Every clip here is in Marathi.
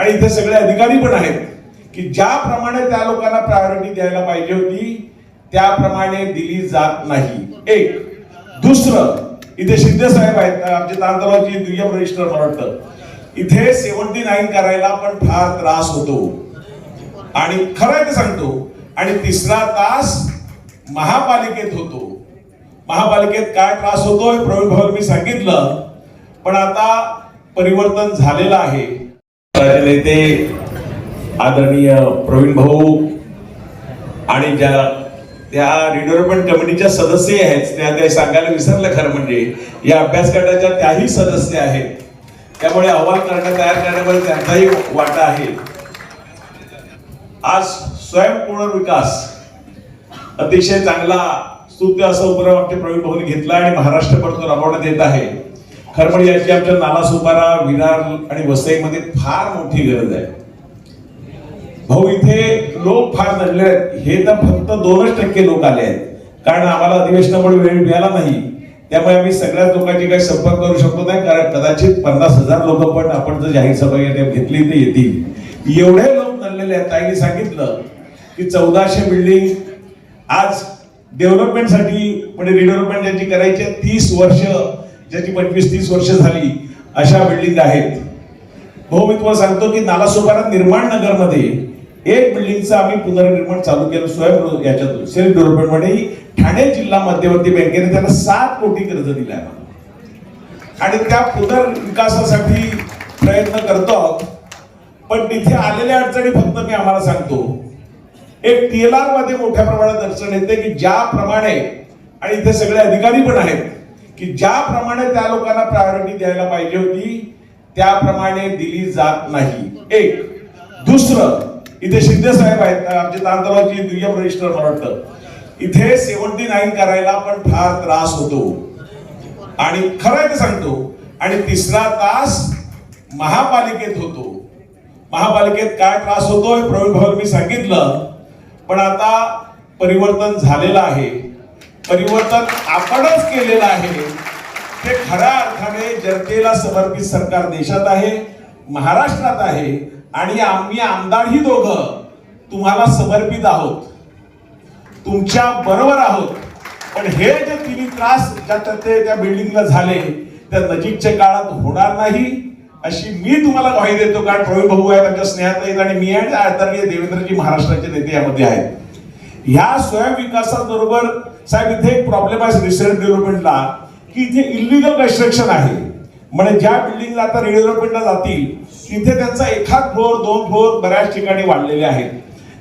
आणि इथे सगळे अधिकारी पण आहेत की ज्याप्रमाणे त्या लोकांना प्रायोरिटी द्यायला पाहिजे होती त्याप्रमाणे दिली जात नाही. एक दुसरं, इथे शिंदे साहेब आहेत आमचे तांतवाची दुय्यम रजिस्टर मला वाटतं, इथे 79 करायला पण फार त्रास होतो आणि खरं ते सांगतो. आणि तिसरा तास महापालिकेत होतो. महापालिकेत काय त्रास होतो हे प्रवीण भाऊ मी सांगितलं, पण आता परिवर्तन झालेलं आहे. नेते आदरणीय प्रवीण भाऊ आणि ज्या त्या रिडेव्हलपमेंट कमिटीच्या सदस्य आहेत त्या सांगायला विसरलं. खरं म्हणजे या अभ्यास गटाच्या त्याही सदस्य आहेत, त्यामुळे अहवाल तयार करण्यामध्ये त्यांचाही वाटा आहे. आज स्वयंपूर्ण विकास अतिशय चांगला स्तुत्य असा उपक्रम आमच्या प्रवीण भाऊंनी घेतला आणि महाराष्ट्रभर तो राबवण्यात येत आहे. खरं म्हणजे याची आमच्या नालासोपारा, विरार आणि वसईमध्ये फार मोठी गरज आहे. भाऊ इथे लोक फार जडले आहेत. हे तर फक्त 2% लोक आले आहेत, कारण आम्हाला अधिवेशनामुळे वेळ मिळाला नाही. त्यामुळे आम्ही सगळ्याच लोकांची काही संपर्क करू शकतो नाही, कारण कदाचित 50,000 लोक पण आपण जर जाहीर सभा घेतली तर येतील. एवढे लोक जडलेले आहेत. ताईंनी सांगितलं की 1400 बिल्डिंग आज डेव्हलपमेंटसाठी म्हणजे रिडेव्हलपमेंट ज्याची करायची 30 वर्ष, ज्याची 25-30 वर्ष झाली अशा बिल्डिंग आहेत. भाऊ मी तुम्हाला सांगतो की नालासोपारा निर्माण नगर मध्ये एक बिल्डिंगचं आम्ही पुनर्निर्माण चालू केलं स्वयं याच्यातून सेल्फ डेव्हलपमेंट मध्ये. ठाणे जिल्हा मध्यवर्ती बँकेने त्याला 7 कोटी कर्ज दिलं आहे आणि त्या पुनर्विकासासाठी प्रयत्न करतो. पण तिथे आलेल्या अडचणी फक्त मी आम्हाला सांगतो. एक TLR मध्ये मोठ्या प्रमाणात अडचण येते की ज्याप्रमाणे, आणि इथे सगळे अधिकारी पण आहेत की ज्याप्रमाणे त्या लोकांना प्रायोरिटी द्यायला पाहिजे होती त्याप्रमाणे दिली जात नाही. एक दुसरं, इथे शिंदे साहेब आहेत आमचे तांतवाची दुय्यम रजिस्टर मला वाटतं, इथे 79 करायला पण फार त्रास होतो आणि खरं ते सांगतो. आणि तिसरा तास महापालिकेत होतो. महापालिकेत काय त्रास होतो हे प्रवीण भाऊ मी सांगितलं, पण आता परिवर्तन झालेलं आहे. परिवर्तन आपणच केलेलं आहे. ते खऱ्या अर्थाने जनतेला समर्पित सरकार देशात आहे, महाराष्ट्रात आहे आणि आम्ही आमदारही दोघं तुम्हाला समर्पित आहोत, तुमच्या बरोबर आहोत. पण हे जे तिन्ही त्रास त्या बिल्डिंगला झाले त्या नजीकच्या काळात होणार नाही अशी मी तुम्हाला ग्वाही देतो. कारण प्रवीण भाऊ आहेत आमच्या स्नेहात आहेत आणि मी आणि आदरणीय देवेंद्रजी महाराष्ट्राचे नेते यामध्ये आहेत. ह्या स्वयंविकासाबरोबर साहेब इथे एक प्रॉब्लेम आहे रिसेंट डेव्हलपमेंटला की इथे इलिगल कन्स्ट्रक्शन आहे. म्हणजे ज्या बिल्डिंगला आता रिडेव्हलपमेंटला जातील तिथे त्यांचा 1 फ्लोअर 2 फ्लोअर बऱ्याच ठिकाणी वाढलेले आहेत.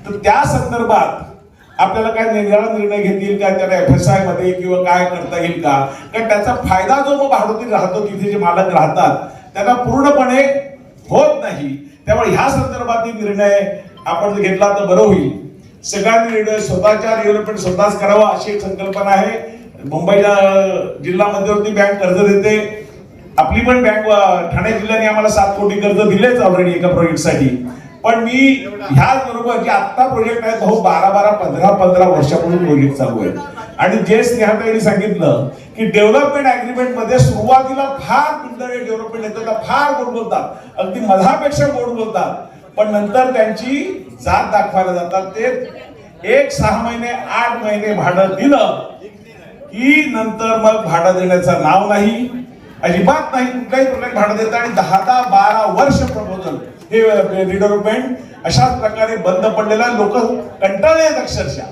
तर त्या संदर्भात आपल्याला काय वेगळा निर्णय घेतील का त्याला FSI मध्ये किंवा काय करता येईल का? कारण त्याचा फायदा जो मग भाडोत्री राहतो तिथे जे मालक राहतात त्यांना पूर्णपणे होत नाही. त्यामुळे ह्या संदर्भातील निर्णय आपण जर घेतला तर बरं होईल. सगळ्यांनी स्वतःच्या डेव्हलपमेंट स्वतःच करावा अशी एक संकल्पना आहे. मुंबईला जिल्हा मध्यवर्ती बँक कर्ज देते. आपली पण बँक ठाणे जिल्ह्याने आम्हाला 7 कोटी कर्ज दिलेच ऑलरेडी एका प्रोजेक्टसाठी. पण मी ह्याच बरोबर जे आता प्रोजेक्ट आहेत भाऊ 12-15 वर्षापूर्वी प्रोजेक्ट चालू आहेत. आणि जे स्नेहाताईंनी सांगितलं की डेव्हलपमेंट अग्रीमेंट मध्ये सुरुवातीला फार कुंडळे डेव्हलपमेंट येतात, फार गोड बोलतात, अगदी मधापेक्षा गोड बोलतात, पण नंतर त्यांची जात दाखवायला जातात. ते 1-6 महिने 8 महिने भाडं दिलं की नंतर मग भाडं देण्याचं नाव नाही, अजिबात नाही. कुठल्याही प्रकारे भाडं देतात आणि 10-12 वर्ष प्रपोजल हे रिडेव्हलपमेंट अशाच प्रकारे बंद पडलेला लोक कंटाळले आहेत अक्षरशः.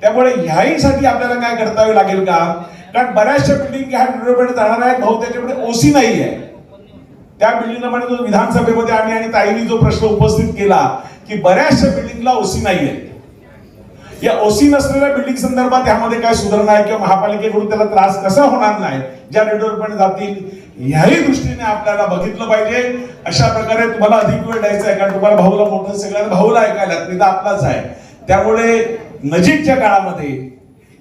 त्यामुळे ह्याहीसाठी आपल्याला काय करता लागेल का? कारण बऱ्याचशा बिल्डिंग ह्या रिडेव्हलपमेंट जाणार आहेत भाऊ, त्याच्यामध्ये OC नाही आहे. त्या बिल्डिंगला म्हणजे जो विधानसभेमध्ये आम्ही आणि ताईंनी जो प्रश्न उपस्थित केला की बऱ्याचशा बिल्डिंगला OC नाही आहे. या OC नसलेल्या बिल्डिंग संदर्भात ह्यामध्ये काय सुधारणा आहे किंवा महापालिकेकडून त्याला त्रास कसा होणार नाही ज्या रिडेव्हलपमेंट जातील ह्याही दृष्टीने आपल्याला बघितलं पाहिजे. अशा प्रकारे तुम्हाला अधिक वेळ द्यायचा आहे कारण तुम्हाला भाऊला मोठं सगळ्यांना भाऊला ऐकायला तर आपलाच आहे. त्यामुळे नजीकच्या काळामध्ये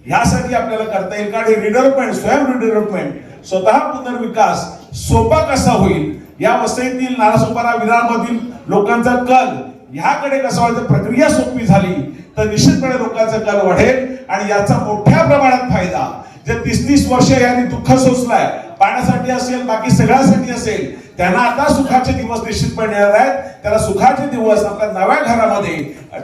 ह्यासाठी आपल्याला करता येईल कारण रिडेव्हलपमेंट स्वयं रिडेव्हलपमेंट स्वतः पुनर्विकास सोपा कसा होईल या वसईतील नालासोपारा विरारमधील लोकांचा कल ह्याकडे कसं व्हायचं प्रक्रिया सोपी झाली तर निश्चितपणे लोकांचा कल वाढेल आणि याचा मोठ्या प्रमाणात फायदा जे 30-30 वर्ष यांनी दुःख सोसलाय, पाण्यासाठी असेल बाकी सगळ्यासाठी असेल, त्यांना आता सुखाचे दिवस निश्चितपणे येणार आहेत. त्याला सुखाचे दिवस आपल्या नव्या घरामध्ये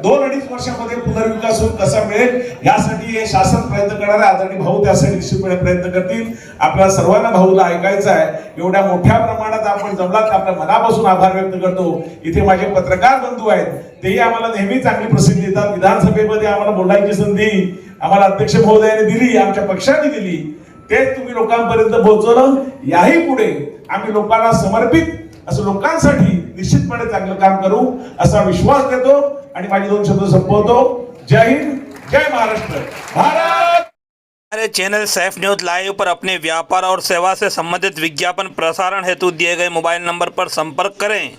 2-2.5 वर्षामध्ये पुनर्विकास होऊन कसा मिळेल यासाठी हे शासन प्रयत्न करणार आहे. आदरणीय भाऊ त्यासाठी निश्चितपणे प्रयत्न करतील. आपल्या सर्वांना भाऊला ऐकायचं आहे. एवढ्या मोठ्या प्रमाणात आपण जमलात, आपल्या मनापासून आभार व्यक्त करतो. इथे माझे पत्रकार बंधू आहेत, तेही आम्हाला नेहमी चांगली प्रसिद्धी देतात. विधानसभेमध्ये आम्हाला बोलायची संधी आम्हाला अध्यक्ष महोदयाने दिली, आमच्या पक्षाने दिली, तेच तुम्ही लोकांपर्यंत पोहोचवलं. याही पुढे आम्ही लोकांना समर्पित असं लोकांसाठी निश्चितपणे चांगलं काम करू असा विश्वास देतो आणि माझे 2 शब्द संपवतो. जय हिंद, जय महाराष्ट्र. भारत. हमारे चैनल सैफ न्यूज लाइव पर अपने व्यापार और सेवा से संबंधित विज्ञापन प्रसारण हेतु दिए गए मोबाइल नंबर पर संपर्क करें.